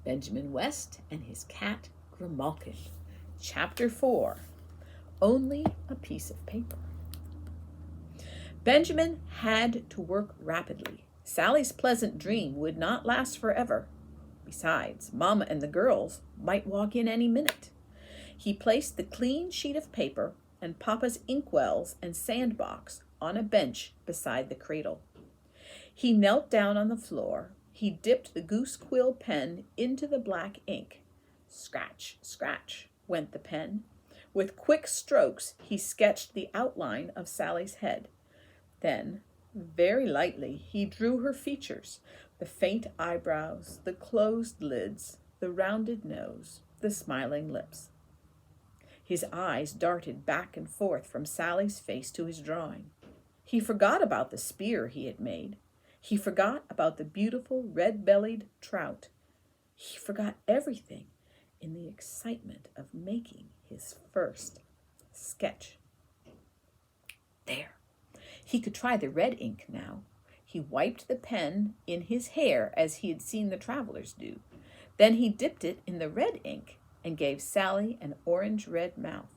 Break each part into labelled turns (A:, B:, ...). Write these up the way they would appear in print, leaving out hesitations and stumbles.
A: Benjamin West and his cat Grimalkin. Chapter 4. Only a piece of paper. Benjamin had to work rapidly. Sally's pleasant dream would not last forever. Besides, Mama and the girls might walk in any minute. He placed the clean sheet of paper and Papa's inkwells and sandbox on a bench beside the cradle. He knelt down on the floor. He dipped the goose quill pen into the black ink. Scratch, scratch, went the pen. With quick strokes, he sketched the outline of Sally's head. Then, very lightly, he drew her features, the faint eyebrows, the closed lids, the rounded nose, the smiling lips. His eyes darted back and forth from Sally's face to his drawing. He forgot about the spear he had made. He forgot about the beautiful red-bellied trout. He forgot everything in the excitement of making his first sketch. There. He could try the red ink now. He wiped the pen in his hair as he had seen the travelers do. Then he dipped it in the red ink and gave Sally an orange-red mouth.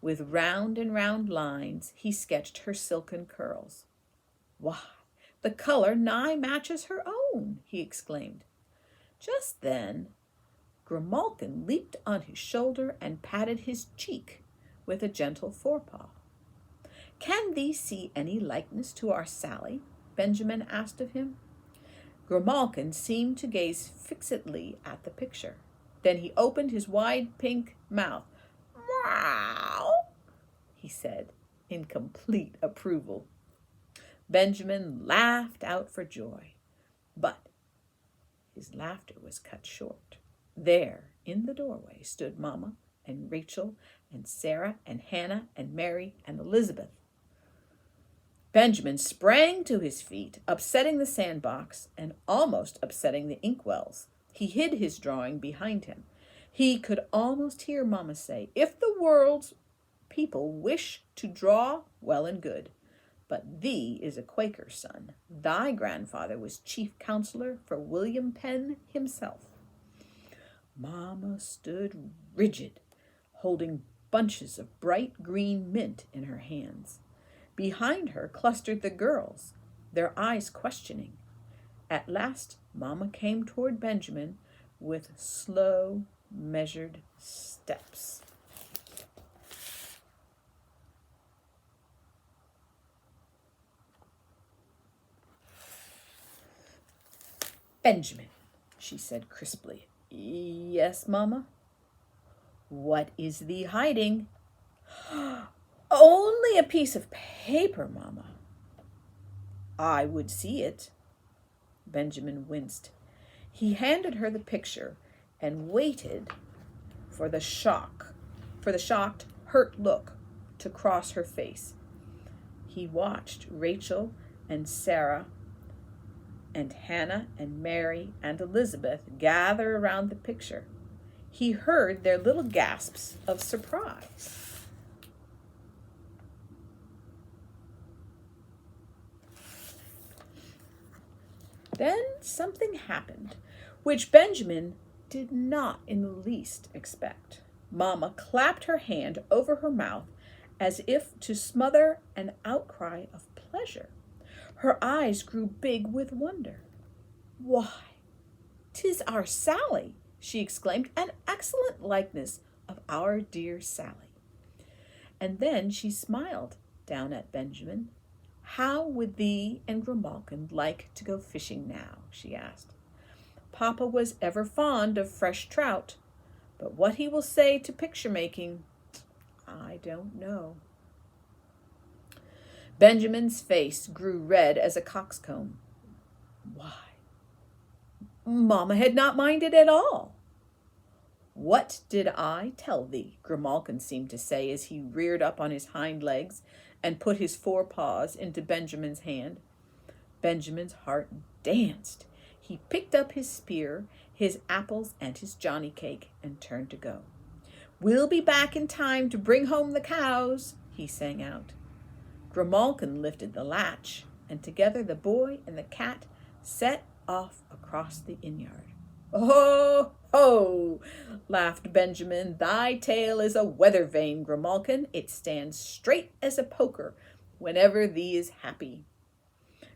A: With round and round lines, he sketched her silken curls. Why, the color nigh matches her own, he exclaimed. Just then, Grimalkin leaped on his shoulder and patted his cheek with a gentle forepaw. Can thee see any likeness to our Sally? Benjamin asked of him. Grimalkin seemed to gaze fixedly at the picture. Then he opened his wide pink mouth. Meow, he said, in complete approval. Benjamin laughed out for joy, but his laughter was cut short. There, in the doorway, stood Mama and Rachel and Sarah and Hannah and Mary and Elizabeth. Benjamin sprang to his feet, upsetting the sandbox and almost upsetting the inkwells. He hid his drawing behind him. He could almost hear Mama say, "If the world's people wish to draw, well and good. But thee is a Quaker, son. Thy grandfather was chief counselor for William Penn himself." Mama stood rigid, holding bunches of bright green mint in her hands. Behind her clustered the girls, their eyes questioning. At last, Mama came toward Benjamin with slow, measured steps. "Benjamin," she said crisply. "Yes, Mama?" "What is thee hiding?" "Only a piece of paper, Mama." "I would see it." Benjamin winced. He handed her the picture and waited for the shocked, hurt look to cross her face. He watched Rachel and Sarah and Hannah and Mary and Elizabeth gather around the picture. He heard their little gasps of surprise. Then something happened, which Benjamin did not in the least expect. Mama clapped her hand over her mouth as if to smother an outcry of pleasure. Her eyes grew big with wonder. "Why, 'tis our Sally," she exclaimed, "an excellent likeness of our dear Sally." And then she smiled down at Benjamin. "How would thee and Grimalkin like to go fishing now?" she asked. "Papa was ever fond of fresh trout, but what he will say to picture making, I don't know." Benjamin's face grew red as a coxcomb. Why, Mama had not minded at all. "What did I tell thee?" Grimalkin seemed to say as he reared up on his hind legs and put his forepaws into Benjamin's hand. Benjamin's heart danced. He picked up his spear, his apples, and his johnny cake and turned to go. "We'll be back in time to bring home the cows," he sang out. Grimalkin lifted the latch, and together the boy and the cat set off across the inn-yard. "Oh, ho!" laughed Benjamin. "Thy tail is a weather vane, Grimalkin. It stands straight as a poker whenever thee is happy."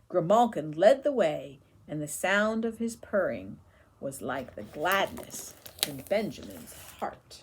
A: Grimalkin led the way, and the sound of his purring was like the gladness in Benjamin's heart.